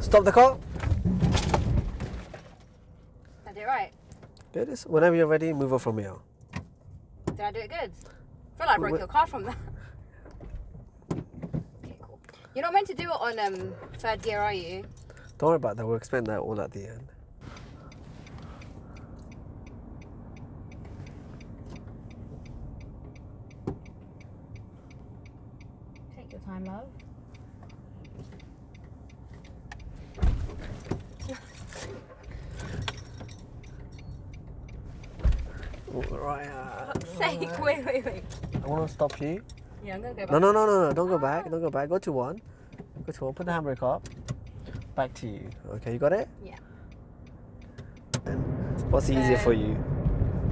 Stop the car. I did it right. Good. Whenever you're ready, move on from here. Did I do it good? I feel like I broke your car from that. Okay, cool. You're not meant to do it on third gear, are you? Don't worry about that. We'll explain that all at the end. Take your time, love. Right. For fuck's sake, wait. I want to stop you. Yeah, I'm gonna go back. No. Don't go back. Don't go back. Go to one. Go to one. Put the handbrake up. Back to you. Okay, you got it? Yeah. And what's easier for you?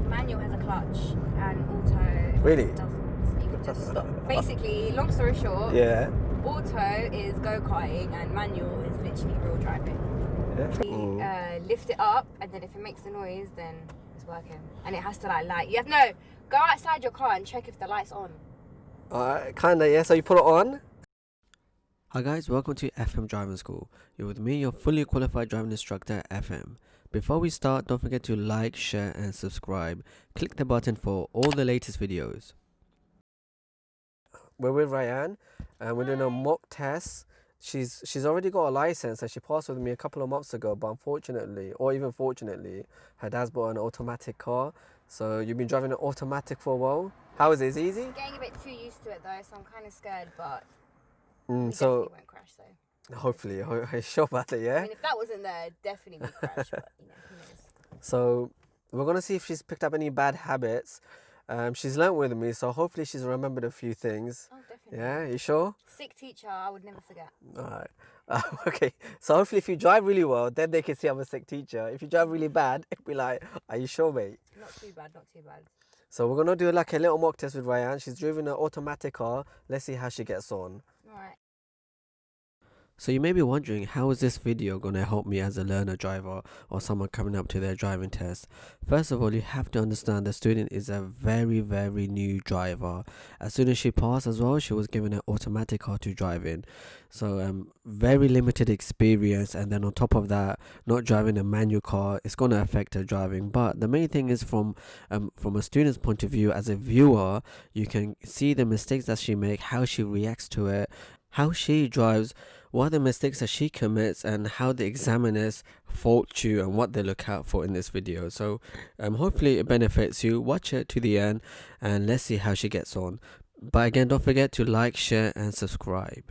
Manual has a clutch and auto Really? doesn't. So you can just stop. Basically, long story short, Yeah. auto is go-karting and manual is literally real driving. Yeah. Lift it up and then if it makes a noise, then it's working. And it has to light. You have no. Go outside your car and check if the light's on. Kinda, yeah. So you put it on. Hi guys, welcome to FM Driving School. You're with me, your fully qualified driving instructor, FM. Before we start, don't forget to like, share and subscribe. Click the button for all the latest videos. We're with Ryan and we're doing a mock test. She's already got a license and she passed with me a couple of months ago, but unfortunately, or even fortunately, her dad's bought an automatic car. So you've been driving an automatic for a while. How is it? Is it easy? Getting a bit too used to it though, so I'm kind of scared, but so definitely won't crash though. hopefully, are sure about it, yeah? I mean, if that wasn't there, definitely would crash, but who knows. So we're gonna see if she's picked up any bad habits. She's learnt with me, so hopefully she's remembered a few things. Oh, definitely. Yeah, you sure? Sick teacher, I would never forget. Alright. Okay, so hopefully if you drive really well, then they can see I'm a sick teacher. If you drive really bad, it'll be like, are you sure, mate? Not too bad. So we're gonna do like a little mock test with Ryan. She's driven an automatic car. Let's see how she gets on. Alright. So you may be wondering, how is this video going to help me as a learner driver or someone coming up to their driving test? First of all, you have to understand the student is a very new driver. As soon as she passed as well, she was given an automatic car to drive in. So very limited experience, and then on top of that, not driving a manual car, it's going to affect her driving. But the main thing is from a student's point of view, as a viewer, you can see the mistakes that she makes, how she reacts to it, how she drives, what are the mistakes that she commits, and how the examiners fault you and what they look out for in this video. So hopefully it benefits you. Watch it to the end and let's see how she gets on. But again, don't forget to like, share and subscribe.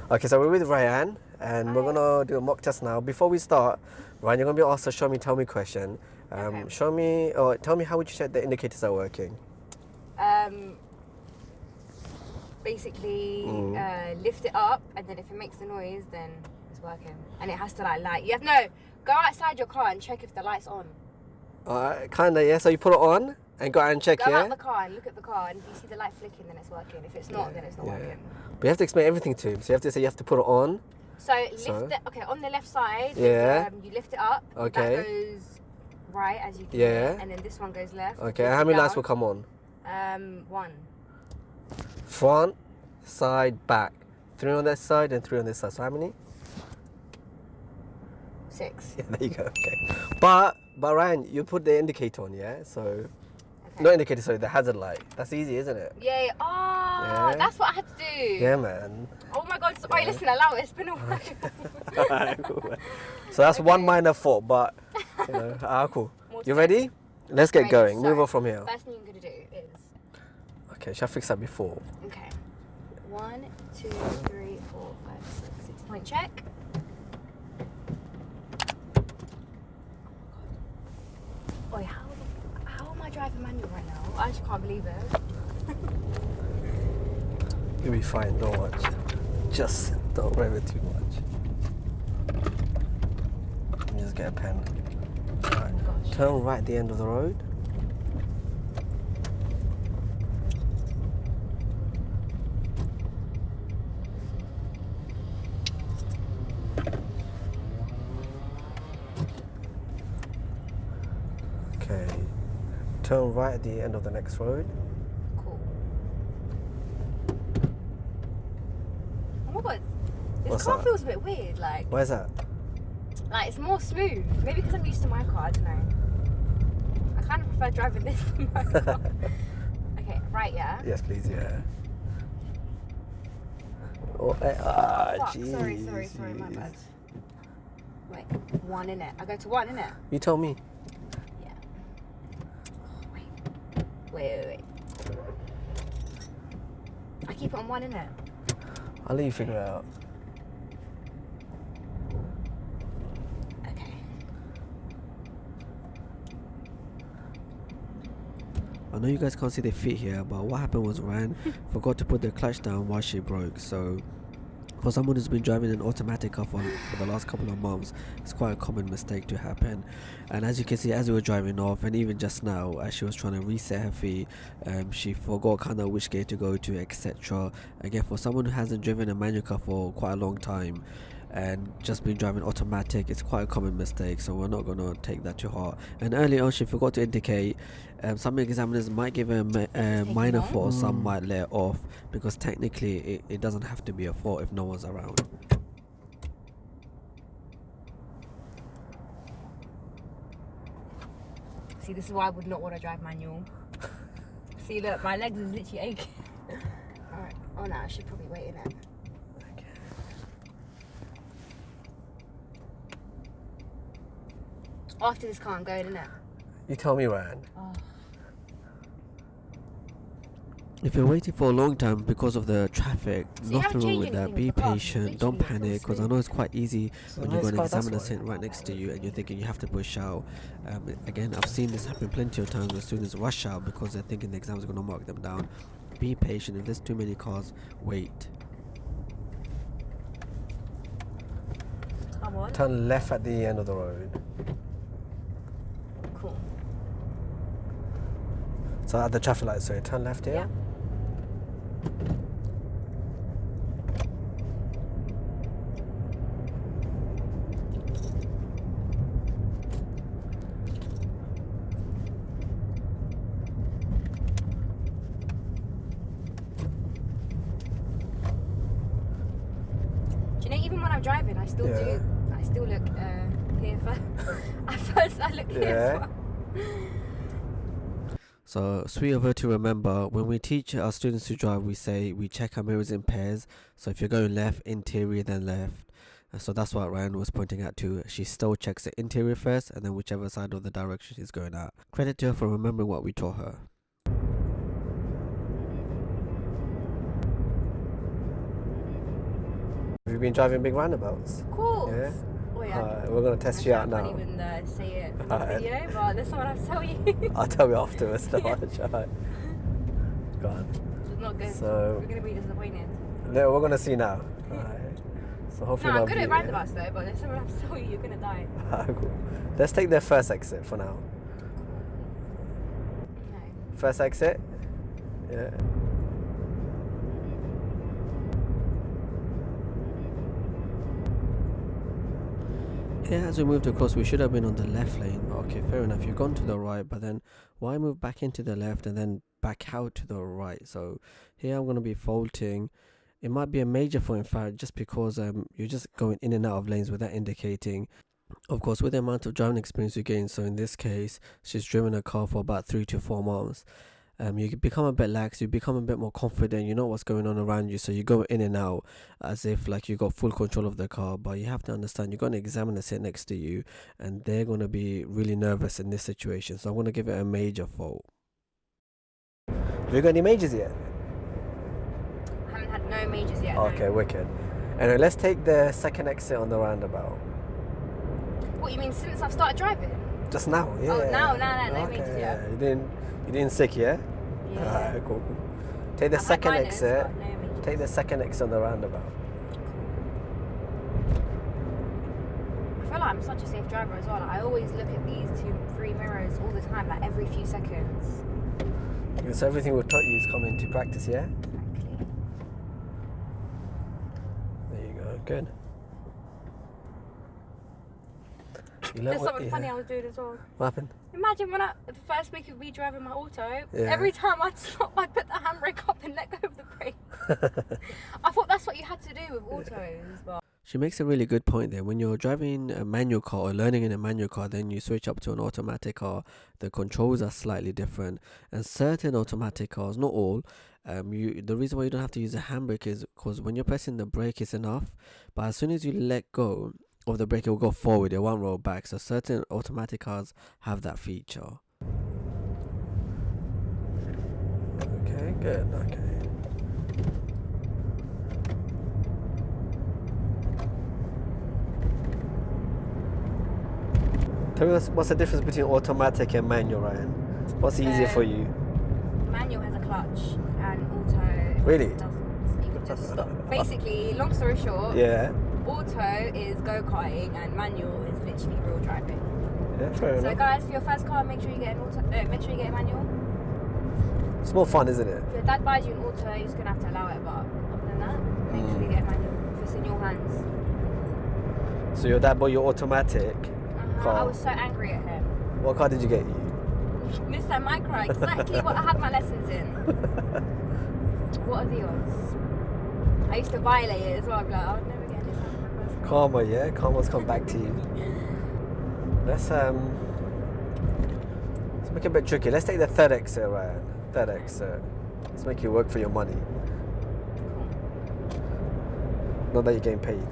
Okay, so we're with Ryan and we're gonna do a mock test now. Before we start, Ryan, you're gonna be asked a show me tell me question. Okay. Show me, or tell me, how would you check the indicators are working? Basically, lift it up, and then if it makes a noise, then it's working. And it has to light. You have no. Go outside your car and check if the light's on. Kinda, yeah. So you put it on and go out and check, Go yeah? out the car and look at the car, and if you see the light flicking, then it's working. If it's not, then it's not working. But you have to explain everything to him. So you have to say you have to put it on. So on the left side, yeah. You lift it up. Okay. That goes right, as you can yeah. see, and then this one goes left. Okay, how many lights will come on? One. Front, side, back. 3 on that side and 3 on this side. So how many? 6. Yeah, there you go. Okay. But Ryan, you put the indicator on, yeah? So, okay. Not indicator, sorry, the hazard light. That's easy, isn't it? Yeah. Oh, yeah. That's what I had to do. Yeah, man. Oh my God. Sorry, yeah. Listen, allow it. It's been a while. Okay. Cool. So that's one minor fault, but, you know, cool. You ready? Let's get going. Move on from here. First thing you're going to do is... Okay, shall I fix that before? Okay. 1, 2, 3, 4, 5, 6. 6 point check. Oh, how am I driving manual right now? I actually can't believe it. You'll be fine, don't watch. Just don't rev it too much. Just get a pen. Right. Oh, turn right at the end of the road. Okay, turn right at the end of the next road. Cool. Oh my God. This car feels a bit weird. Like, why is that? Like, it's more smooth. Maybe because I'm used to my car. I don't know. I kind of prefer driving this than my car. Okay, right, yeah. Yes, please, yeah. Oh, Jeez. Sorry, my bad. Wait, 1 in it. I go to 1 in it. You tell me. Yeah. Wait. I keep it on 1 in it. I'll let you figure it out. Okay. I know you guys can't see the feet here, but what happened was Ryan forgot to put the clutch down while she broke. So for someone who's been driving an automatic car for the last couple of months, it's quite a common mistake to happen. And as you can see, as we were driving off, and even just now, as she was trying to reset her feet, she forgot kind of which gear to go to, etc. Again, for someone who hasn't driven a manual car for quite a long time and just been driving automatic, it's quite a common mistake, so we're not going to take that to heart. And early on, she forgot to indicate. Some examiners might give her a minor fault, or some might let it off, because technically it doesn't have to be a fault if no one's around. See, this is why I would not want to drive manual. See, look, my legs is literally aching. Alright. Oh no, I should probably wait in it. Okay. After this car, I'm going in it. You tell me, Ryan. Oh. If you're waiting for a long time because of the traffic, nothing wrong with that. Be patient, don't panic, because I know it's quite easy when you've got an examiner sitting right next to you and you're thinking you have to push out. Again, I've seen this happen plenty of times where students rush out because they're thinking the exam is going to mark them down. Be patient. If there's too many cars, wait. Come on. Turn left at the end of the road. Cool. So at the traffic light, sorry, turn left here. Yeah. Do you know, even when I'm driving, I still do. I still look here for. At first, I look here for. So sweet of her to remember, when we teach our students to drive, we say we check our mirrors in pairs. So if you're going left, interior, then left. So that's what Ryan was pointing out too. She still checks the interior first, and then whichever side of the direction she's going at. Credit to her for remembering what we taught her. Have you been driving big roundabouts? Of course. Yeah. Oh, yeah. We're gonna test you out now. I can't even say it in the video, but there's someone I have to tell you. I'll tell you afterwards. Go on. It's not good. So we're gonna be disappointed. No, we're gonna see now. Alright. So hopefully. No, I'm good at roundabouts though, but there's someone I have to tell you, you're gonna die. Cool. Let's take the first exit for now. Okay. First exit. Yeah. Yeah, as we moved across, we should have been on the left lane. Okay, fair enough. You've gone to the right, but then why move back into the left and then back out to the right? So here I'm going to be faulting. It might be a major fault, in fact, just because you're just going in and out of lanes without indicating. Of course, with the amount of driving experience you gain, so in this case, she's driven a car for about 3 to 4 months. You become a bit lax, you become a bit more confident, you know what's going on around you, so you go in and out as if like you got full control of the car. But you have to understand, you've got an examiner sit next to you and they're going to be really nervous in this situation, so I'm going to give it a major fault. Have you got any majors yet? I haven't had no majors yet. Okay, no. Wicked. Anyway, let's take the second exit on the roundabout. What, you mean since I've started driving? Just now, yeah. Oh, no majors yet. You didn't sick, yeah? Yeah. Alright, cool. Take the second exit. Take the second exit on the roundabout. I feel like I'm such a safe driver as well. Like, I always look at these 3 mirrors all the time, like every few seconds. Because everything we've taught you is coming to practice, yeah? Exactly. There you go, good. You learn There's what- something funny I was doing as well. What happened? Imagine when the first week of me driving my auto, Yeah. every time I'd stop, I'd put the handbrake up and let go of the brake. I thought that's what you had to do with autos, but She makes a really good point there. When you're driving a manual car or learning in a manual car, then you switch up to an automatic car, the controls are slightly different. And certain automatic cars, not all, the reason why you don't have to use a handbrake is because when you're pressing the brake is enough, but as soon as you let go of the brake, it will go forward, it won't roll back. So certain automatic cars have that feature. Okay, good. Okay. Tell me what's the difference between automatic and manual, Ryan? What's easier for you? manual has a clutch and auto Really? doesn't. So you can just stop. Basically, long story short, Yeah. auto is go-karting and manual is literally real driving. Yeah, fair So enough. guys, for your first car, make sure you get an auto. Make sure you get a manual. It's more fun, isn't it? If your dad buys you an auto, you're just gonna have to allow it. But other than that, make sure you get a manual. If it's in your hands. So your dad bought your automatic car. I was so angry at him. What car did you get you? Mr. Micro, exactly what I had my lessons in. What are the odds? I used to violate it as well. I'd be like, I would never get this out of my first car. Karma, yeah? Karma's come back to you. Let's make it a bit tricky. Let's take the third exit, Ryan. Third exit. Let's make you work for your money. Not that you're getting paid.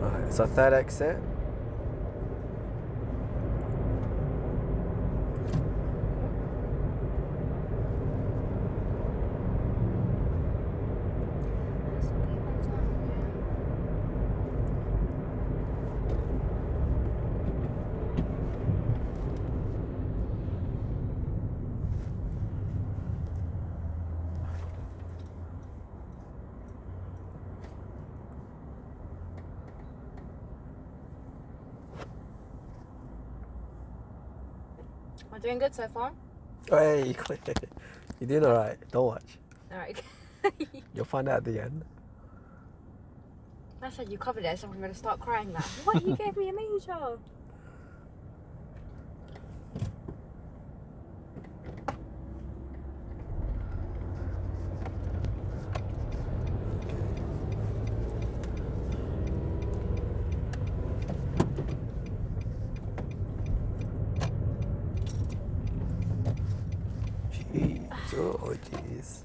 Alright, so third exit. Am I doing good so far? Hey, you're doing alright. Don't watch. Alright. You'll find out at the end. I said you covered it, so I'm going to start crying now. What? You gave me a major. Jeez. Oh, jeez.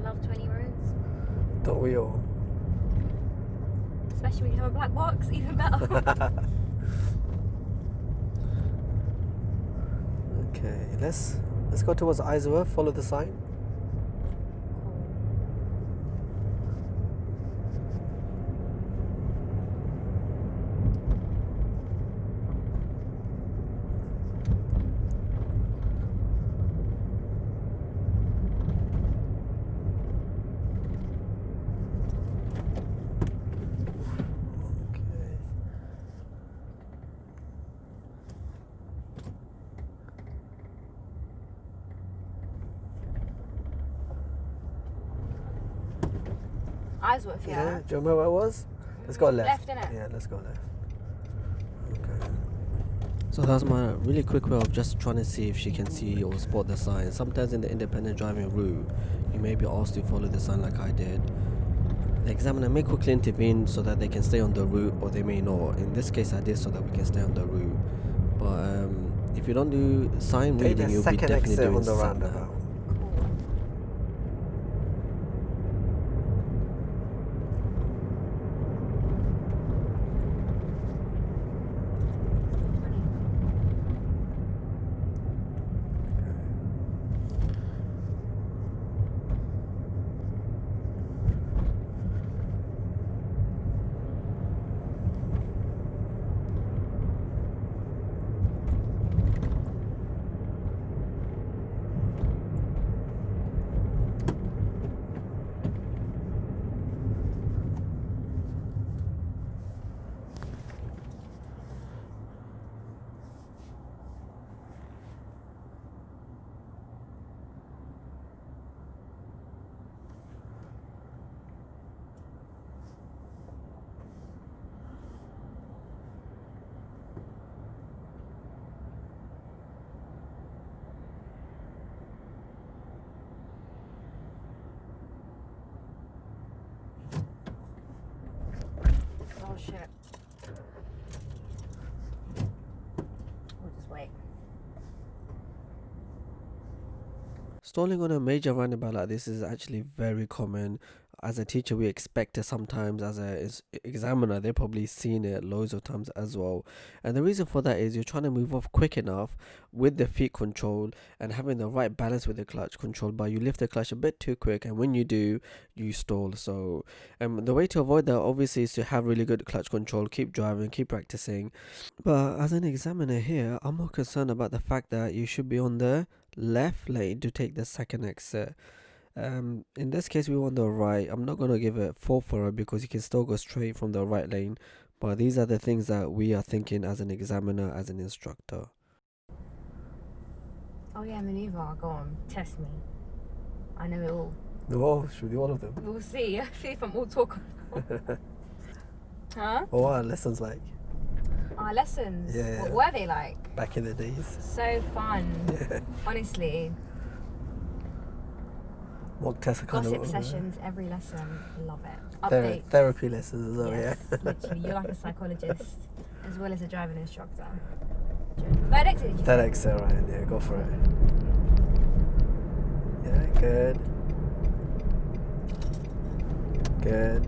Love 20 roads. Don't we all? Especially when you have a black box, even better. Okay, let's go towards Isleworth, follow the sign. Okay. Isleworth, Yeah, yeah. do you remember where it was? Let's go left. Left, innit? Yeah, let's go left. Okay. So that's my really quick way of just trying to see if she can see or spot the sign. Sometimes in the independent driving route, you may be asked to follow the sign like I did. The examiner may quickly intervene so that they can stay on the route, or they may not. In this case, I did so that we can stay on the route. But if you don't do sign Take reading, the you'll be second definitely exit doing on the sat nav. roundabout. shit. We'll just wait. Stalling on a major roundabout like this is actually very common. As a teacher, we expect it sometimes. As a examiner, they've probably seen it loads of times as well. And the reason for that is you're trying to move off quick enough with the feet control and having the right balance with the clutch control, but you lift the clutch a bit too quick, and when you do, you stall. So the way to avoid that obviously is to have really good clutch control, keep driving, keep practicing. But as an examiner here, I'm more concerned about the fact that you should be on the left lane to take the second exit. In this case, we want the right. I'm not going to give it 4 for it because you can still go straight from the right lane. But these are the things that we are thinking as an examiner, as an instructor. Oh yeah, maneuver. Go on, test me. I know it all. Oh, should we do all of them? We'll see. See if I'm all talk. Huh? What are our lessons like? Our lessons. Yeah. What were they like? Back in the days. So fun. Yeah. Honestly. Mock test kind Gossip of sessions, every lesson. Love it. Updates. therapy lessons as well, Yes, yeah. literally. You're like a psychologist as well as a driving instructor. Third exit, did you That say? exit, right? Yeah, go for it. Yeah, good. Good.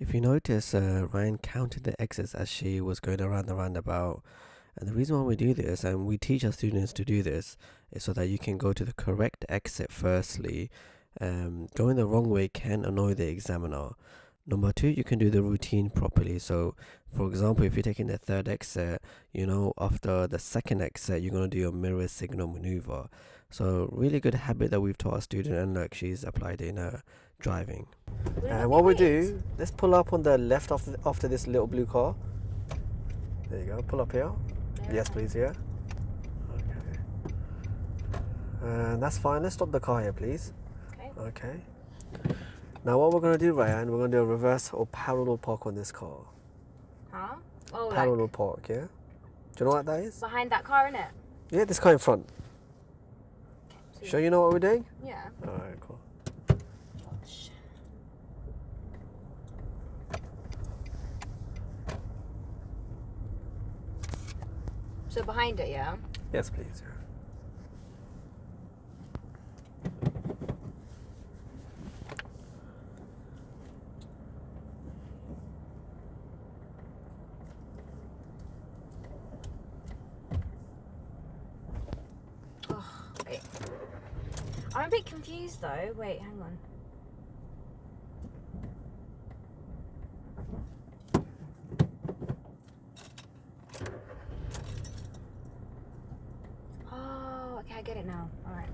If you notice, Ryan counted the exits as she was going around the roundabout. And the reason why we do this, and we teach our students to do this, is so that you can go to the correct exit firstly. Going the wrong way can annoy the examiner. Number 2, you can do the routine properly. So, for example, if you're taking the third exit, after the second exit, you're going to do your mirror signal maneuver. So, really good habit that we've taught our student, and look, she's applied it in her driving. What we do, let's pull up on the left after this little blue car. There you go, pull up here. Yeah. Yes, please, yeah. Okay. That's fine, let's stop the car here, please. Okay. Now what we're going to do, Ryan, we're going to do a reverse or parallel park on this car. Huh? Oh, Parallel like park, yeah? Do you know what that is? behind that car, innit? Yeah, this car in front. Okay, Sure you know what we're doing? Yeah. Alright, cool. So behind it, yeah? Yes, please, yeah. Wait. I'm a bit confused though. Wait, hang on. Oh, okay, I get it now. Alright.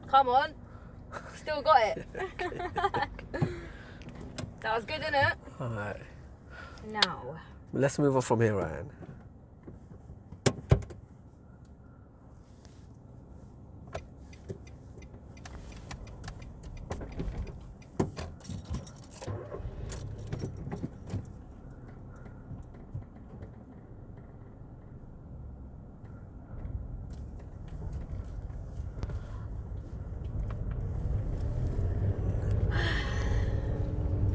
Come on. Still got it. That was good, innit? Alright. Now. Let's move on from here, Ryan.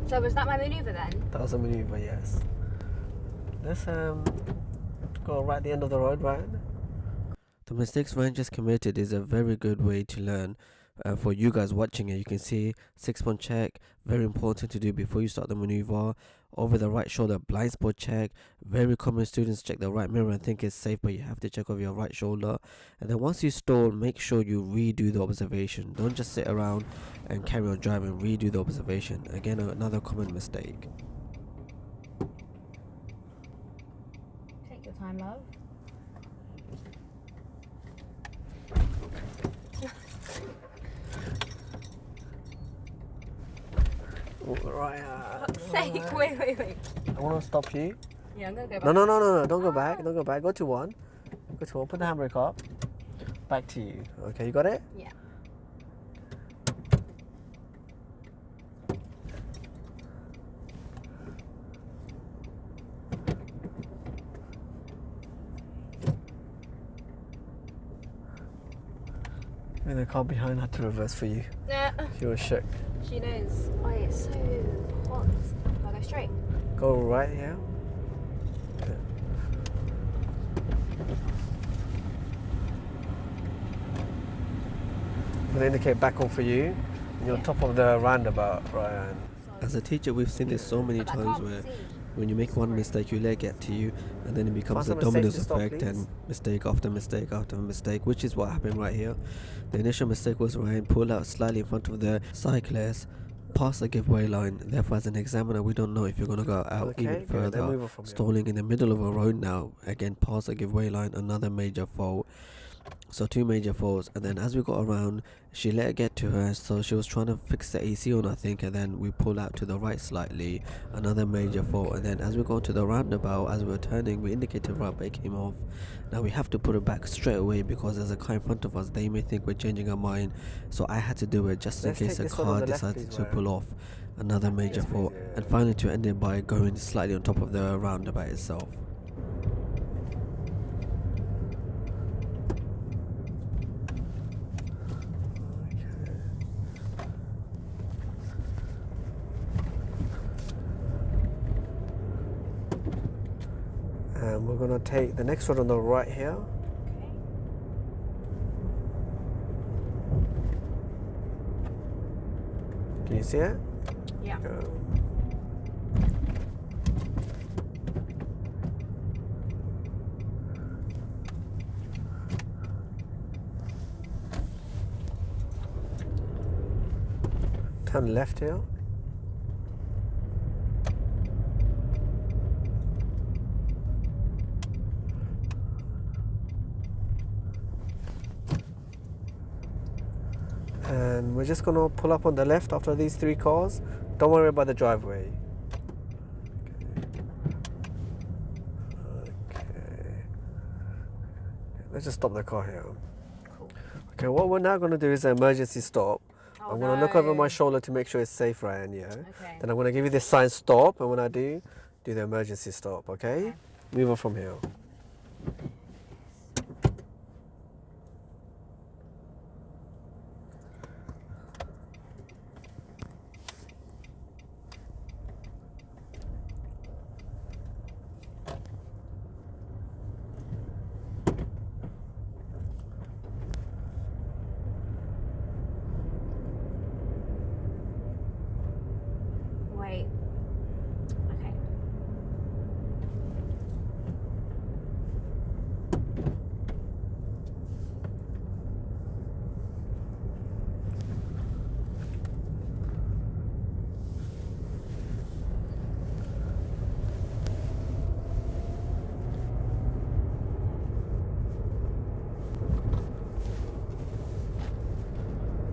So was that my maneuver then? That was a maneuver, yes. Let's go right at the end of the road, Ryan. The mistakes Ryan just committed is a very good way to learn. For you guys watching it, you can see 6-point check, very important to do before you start the maneuver. Over the right shoulder, blind spot check. Very common, students check the right mirror and think it's safe, but you have to check over your right shoulder. And then once you stall, make sure you redo the observation. Don't just sit around and carry on driving. Redo the observation. Again, another common mistake. Take your time, love. Right. For fuck's sake, wait. I want to stop you. Yeah, I'm gonna go back. No. Don't go back. Don't go back. Go to one. Go to one. Put the handbrake up. Back to you. Okay, you got it? Yeah. Maybe the car behind had to reverse for you. Nah. She was shook. She knows. Oh, it's so hot. I'll go straight. Go right here. Yeah. I'm going to indicate back on for you. And you're on top of the roundabout, Ryan. As a teacher, we've seen this so many times where when you make one mistake, you let it get to you, and then it becomes a dominoes effect, and mistake after mistake after mistake, which is what happened right here. The initial mistake was Ryan pulled out slightly in front of the cyclist, past the giveaway line. Therefore, as an examiner, we don't know if you're going to go out even further. Stalling in the middle of a road now, again past the giveaway line, another major fault. So 2 major faults, and then as we got around, she let it get to her, so she was trying to fix the AC on, I think, and then we pulled out to the right slightly, another major fault. And then as we got to the roundabout, as we were turning, we indicated right, but it came off. Now we have to put it back straight away because there's a car in front of us. They may think we're changing our mind, so I had to do it just in case a car decided to pull off, another major fault. And finally to end it by going slightly on top of the roundabout itself. And we're going to take the next road on the right here. Can you see it? Yeah. Turn left here. And we're just going to pull up on the left after these 3 cars. Don't worry about the driveway. Okay. Let's just stop the car here. Cool. Okay, what we're now going to do is an emergency stop. Oh, I'm going to look over my shoulder to make sure it's safe, Ryan, yeah? Okay. Then I'm going to give you this sign stop, and when I do the emergency stop, okay? Move on from here. Wait. Okay.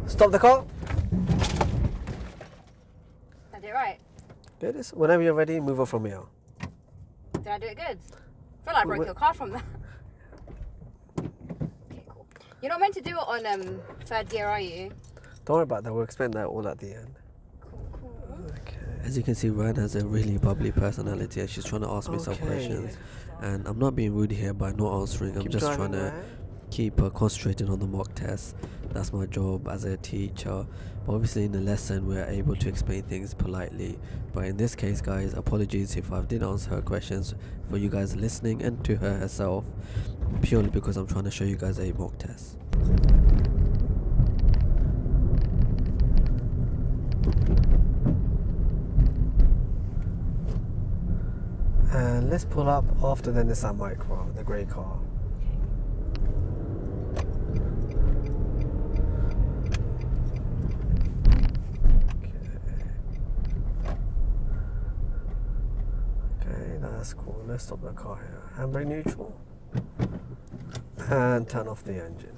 Stop the car. Did I do it right? Do this. Whenever you're ready, move on from here. Did I do it good? I feel like I broke your car from that. Okay, cool. You're not meant to do it on 3rd gear, are you? Don't worry about that. We'll explain that all at the end. Cool. Okay. As you can see, Ryan has a really bubbly personality, and she's trying to ask me some questions. And I'm not being rude here by not answering. I'm just trying to keep concentrating on the mock test. That's my job as a teacher. But obviously in the lesson we're able to explain things politely. But in this case, guys, apologies if I didn't answer her questions for you guys listening and to her herself, purely because I'm trying to show you guys a mock test. And let's pull up after the Nissan Micra, the grey car. Okay, that's cool. Let's stop the car here. Handbrake neutral. And turn off the engine.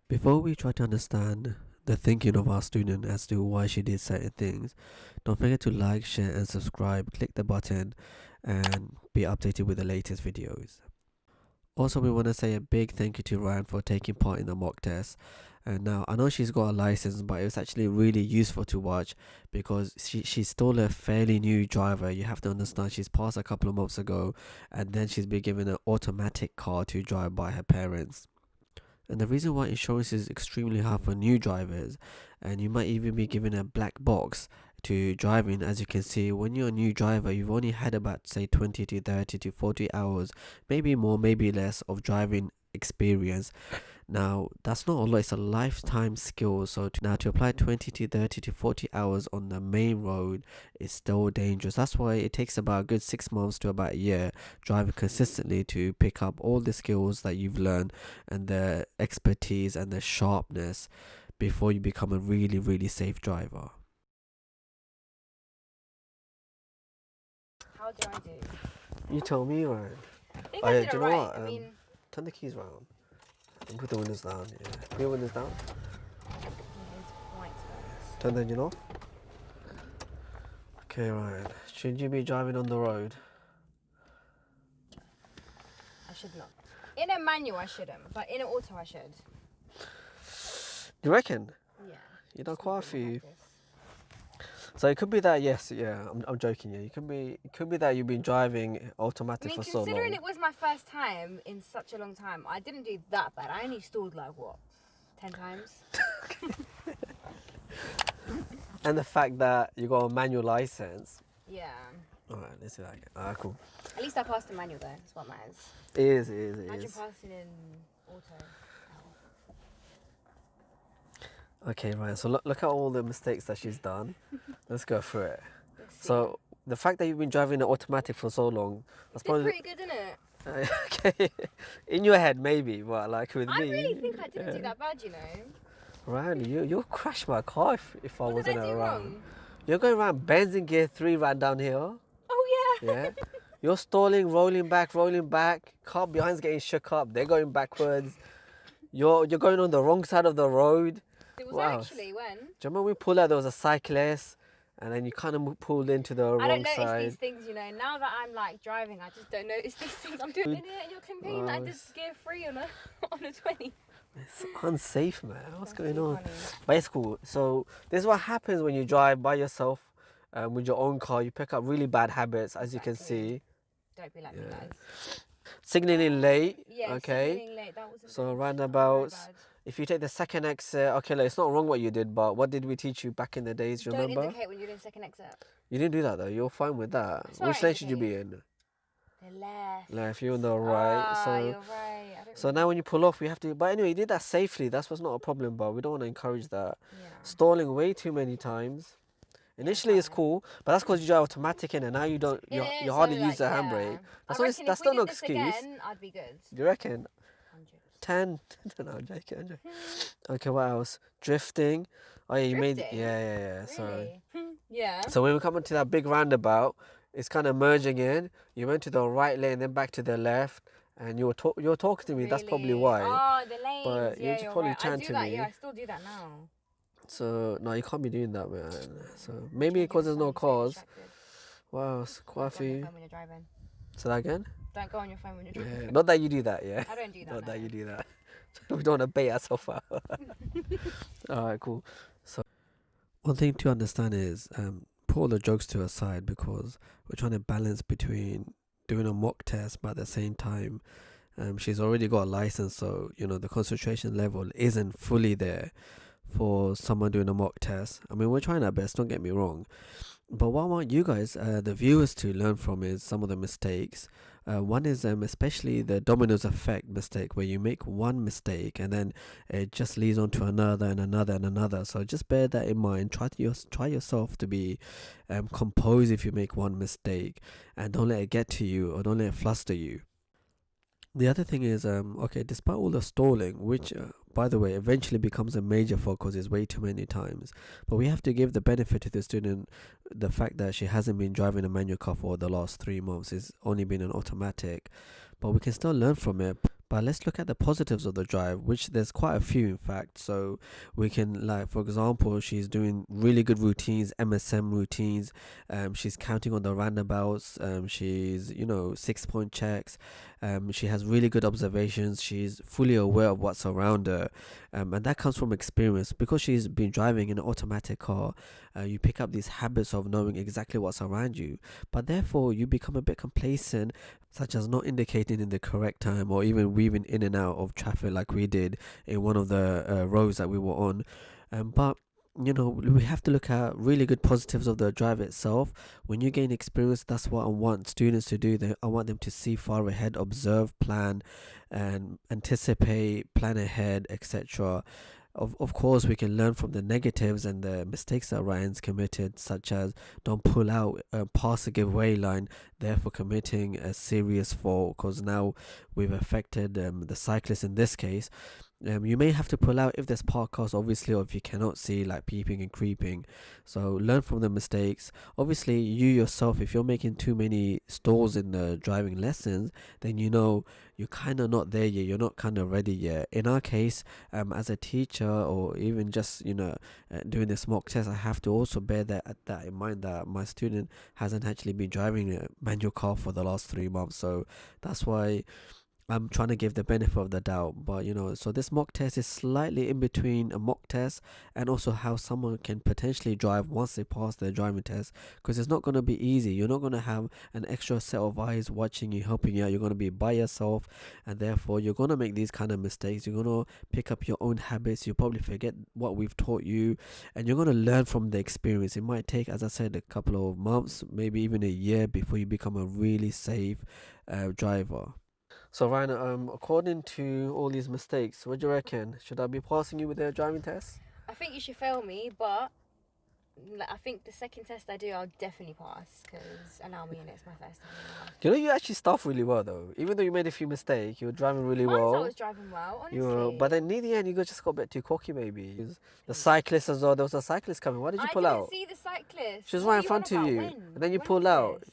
Before we try to understand the thinking of our student as to why she did certain things, don't forget to like, share and subscribe, click the button and be updated with the latest videos. Also, we want to say a big thank you to Ryan for taking part in the mock test, And now I know she's got a license, but it was actually really useful to watch because she's still a fairly new driver. You have to understand she's passed a couple of months ago, and then she's been given an automatic car to drive by her parents. And the reason why insurance is extremely hard for new drivers, and you might even be given a black box to driving, as you can see, when you're a new driver, you've only had about say 20 to 30 to 40 hours, maybe more, maybe less of driving experience. Now, that's not a lot, it's a lifetime skill. So to apply 20 to 30 to 40 hours on the main road is still dangerous. That's why it takes about a good 6 months to about a year driving consistently to pick up all the skills that you've learned and the expertise and the sharpness before you become a really, really safe driver. How do I do? You tell me, Ryan. I think Oh, I yeah, did do it you know right. what? I mean, Turn the keys round and put the windows down. Yeah. Put your windows down. it's quite close. Turn the engine off. Okay, Ryan. Should you be driving on the road? I should not. In a manual, I shouldn't, but in an auto, I should. You reckon? Yeah. You done Just quite a need to few. practice. So it could be that, yes, yeah. I'm joking. Yeah, it could be that you've been driving I automatic mean, for so long. considering it was my first time in such a long time, I didn't do that bad. I only stalled like what, 10 times? And the fact that you got a manual license. Yeah. All right, let's see that again. Ah, cool. At least I passed the manual though. That's what matters. It is. Imagine passing in auto. Okay, Ryan. So look at all the mistakes that she's done. Let's go through it. Let's see. So the fact that you've been driving an automatic for so long, that's It's probably pretty good, isn't it? okay. In your head, maybe, but like with I me. really think I didn't do that bad, you know. Ryan, you'll crash my car if I What did wasn't I do around. wrong? You're going around bends in gear 3 right down here. Oh yeah. Yeah. You're stalling, rolling back. Car behind's getting shook up. They're going backwards. You're going on the wrong side of the road. It was Wow. actually when. Do you remember we pulled out? There was a cyclist, and then you kind of pulled into the I wrong don't notice side. these things, you know. Now that I'm like driving, I just don't notice these things. I'm doing it, and you're complaining that I did gear 3 on a on a 20. It's unsafe, man. What's That's going too on? funny. But it's cool. So this is what happens when you drive by yourself, with your own car. You pick up really bad habits, as you can Exactly. see. Don't be like me, Yeah. guys. Signaling late. Yeah. Okay. Signaling late. That wasn't So good. roundabouts. Very bad. If you take the second exit, okay, like, it's not wrong what you did, but what did we teach you back in the days? Do you Don't remember? indicate when you're doing second exit. You didn't do that though. You're fine with that. That's why Which I lane should you be in? The left. Left. You're on the right. Ah, So you're right. I don't so now when you pull off, we have to. But anyway, you did that safely. That's what's not a problem. But we don't want to encourage that. Yeah. Stalling way too many times. Initially it's fine. cool, but that's because you drive automatic in, and now you don't. Yeah, You so, hardly like, use the yeah. handbrake. That's I not. reckon That's if still we no did this excuse. again, I'd be good. Do you reckon? 100%. 10. No, I'm joking. Okay, what else? Drifting. Oh yeah, you made. Drifting? Yeah. So. Really? Yeah. So when we come into that big roundabout, it's kind of merging in. You went to the right lane, then back to the left, and you were talking to me. That's probably Really? why. Oh, the lanes. But yeah, you you're probably right. I chatting do to that. me. Yeah, I still do that now. So no, you can't be doing that, man. So maybe Don't because get there's no so cars. distracted. Wow, it's quite a Don't go on your few. phone when you're driving. Say that again. Don't go on your phone when you're Yeah. driving. Not that you do that, yeah. I don't do that. Not that no. you do that. We don't want to bait ourselves out. All right, cool. So one thing to understand is put all the jokes to aside, because we're trying to balance between doing a mock test, but at the same time, she's already got a license, so the concentration level isn't fully there for someone doing a mock test. I mean, we're trying our best, don't get me wrong, but what I want you guys, the viewers, to learn from is some of the mistakes. One is especially the dominoes effect mistake, where you make one mistake and then it just leads on to another and another and another. So just bear that in mind. Try yourself to be composed if you make one mistake, and don't let it get to you, or don't let it fluster you. The other thing is, okay, despite all the stalling, which, by the way, eventually becomes a major focus, is way too many times, but we have to give the benefit to the student, the fact that she hasn't been driving a manual car for the last 3 months, it's only been an automatic, but we can still learn from it. But let's look at the positives of the drive, which there's quite a few, in fact. So we can, like, for example, she's doing really good routines, MSM routines. She's counting on the roundabouts. She's 6-point checks. She has really good observations. She's fully aware of what's around her, and that comes from experience. Because she's been driving an automatic car, you pick up these habits of knowing exactly what's around you. But therefore, you become a bit complacent, such as not indicating in the correct time or even weaving in and out of traffic like we did in one of the roads that we were on. But we have to look at really good positives of the drive itself. When you gain experience, that's what I want students to do. I want them to see far ahead, observe, plan, and anticipate, plan ahead, etc. Of course, we can learn from the negatives and the mistakes that Ryan's committed, such as don't pull out past the giveaway line, therefore committing a serious fault, because now we've affected the cyclist in this case. You may have to pull out if there's park cars, obviously, or if you cannot see, like peeping and creeping. So learn from the mistakes. Obviously, you yourself, if you're making too many stalls in the driving lessons, then you're kind of not there yet. You're not kind of ready yet. In our case, as a teacher, or even just doing this mock test, I have to also bear that in mind, that my student hasn't actually been driving a manual car for the last 3 months. So that's why I'm trying to give the benefit of the doubt. But so this mock test is slightly in between a mock test and also how someone can potentially drive once they pass their driving test, because it's not going to be easy. You're not going to have an extra set of eyes watching you, helping you out. You're going to be by yourself, and therefore you're going to make these kind of mistakes. You're going to pick up your own habits. You'll probably forget what we've taught you, and you're going to learn from the experience. It might take, as I said, a couple of months, maybe even a year, before you become a really safe driver. So Ryan, according to all these mistakes, what do you reckon? Should I be passing you with the driving test? I think you should fail me, but I think the second test I do, I'll definitely pass, because allow me, and it's my first time. You actually stuff really well though. Even though you made a few mistakes, you were driving really well. I was driving well, honestly. But then near the end, you just got a bit too cocky, maybe. The cyclist as well. There was a cyclist coming. Why did you pull out? I didn't see the cyclist. She was right in front of you, and then you pulled out.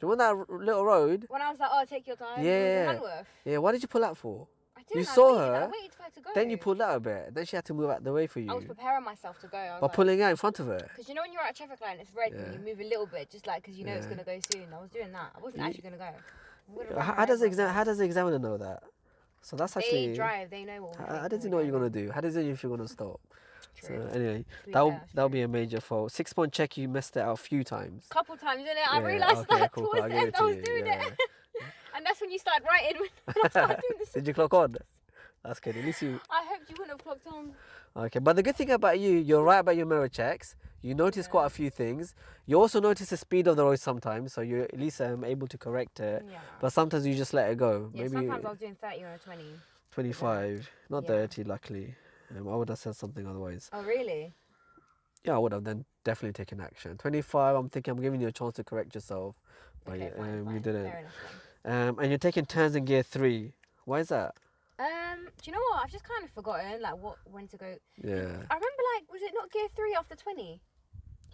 Do you want that little road? When I was like, oh, take your time. Yeah. Yeah, why did you pull out for? I didn't. You saw her. I waited for her to go. Then you pulled out a bit. Then she had to move out the way for you. I was preparing myself to go. By pulling out in front of her. Because when you're at a traffic light and it's red, and you move a little bit, just like because it's going to go soon. I was doing that. I wasn't actually going to go. How does the examiner know that? So that's actually. They drive. They know what. How does he know what you're going to do? How does he know if you're going to stop? True. So anyway, that'll be a major fault. 6-point check, you messed it out a few times. Couple times, didn't it? I realised that towards the end I was doing it. And that's when you started writing when I started doing this. Did you clock on? That's good. At least you. I hoped you wouldn't have clocked on. Okay, but the good thing about you're right about your mirror checks. You notice quite a few things. You also notice the speed of the road sometimes, so you're at least able to correct it. Yeah. But sometimes you just let it go. Yeah, sometimes I was doing 30 or 20. 25, not 30, luckily. I would have said something otherwise. Oh, really? Yeah, I would have then definitely taken action. 25, I'm thinking I'm giving you a chance to correct yourself. But okay, fine. You didn't. Fair enough, and you're taking turns in gear 3. Why is that? Do you know what? I've just kind of forgotten, when to go. Yeah. I remember, was it not gear 3 after 20?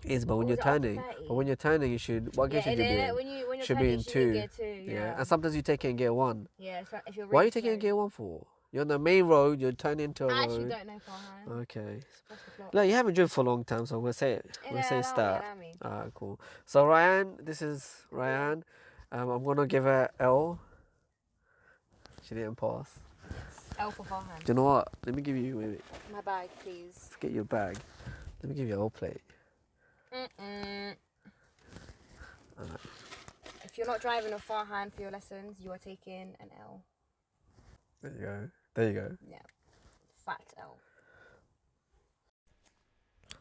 It is, but when you're turning. But when you're turning, you should. What gear should you be in? When you're should turning, be in 2. Gear 2. Yeah. And sometimes you take it in gear 1. Yeah. So if you're. Why are you taking it in gear 1 for? You're on the main road, you're turning into a road. I actually don't know farhand. Okay. Look, you haven't driven for a long time, so we'll say start. Alright, cool. So Ryan, this is Ryan. I'm gonna give her L. She didn't pass. L for farhand. Do you know what? Let me give you maybe. My bag, please. Let's get your bag. Let me give you a L plate. If you're not driving a farhand for your lessons, you are taking an L. There you go. There you go. Yeah. Fat L.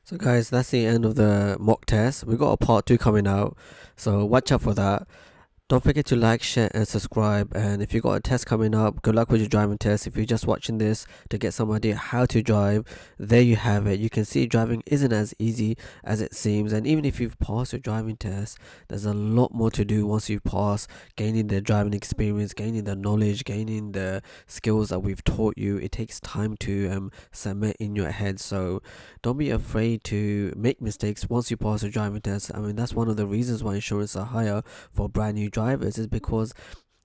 So guys, that's the end of the mock test. We got a part 2 coming out, so watch out for that. Don't forget to like, share and subscribe. And if you got a test coming up, good luck with your driving test. If you're just watching this to get some idea how to drive, there you have it. You can see driving isn't as easy as it seems. And even if you've passed your driving test, there's a lot more to do once you pass, gaining the driving experience, gaining the knowledge, gaining the skills that we've taught you. It takes time to cement in your head. So don't be afraid to make mistakes once you pass your driving test. I mean, that's one of the reasons why insurance are higher for brand new drivers, is because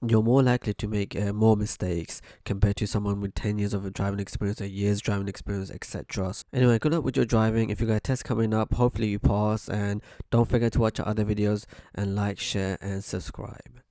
you're more likely to make more mistakes compared to someone with 10 years of driving experience, a year's driving experience, etc. So anyway, good luck with your driving. If you got a test coming up, hopefully you pass, and don't forget to watch our other videos and like, share and subscribe.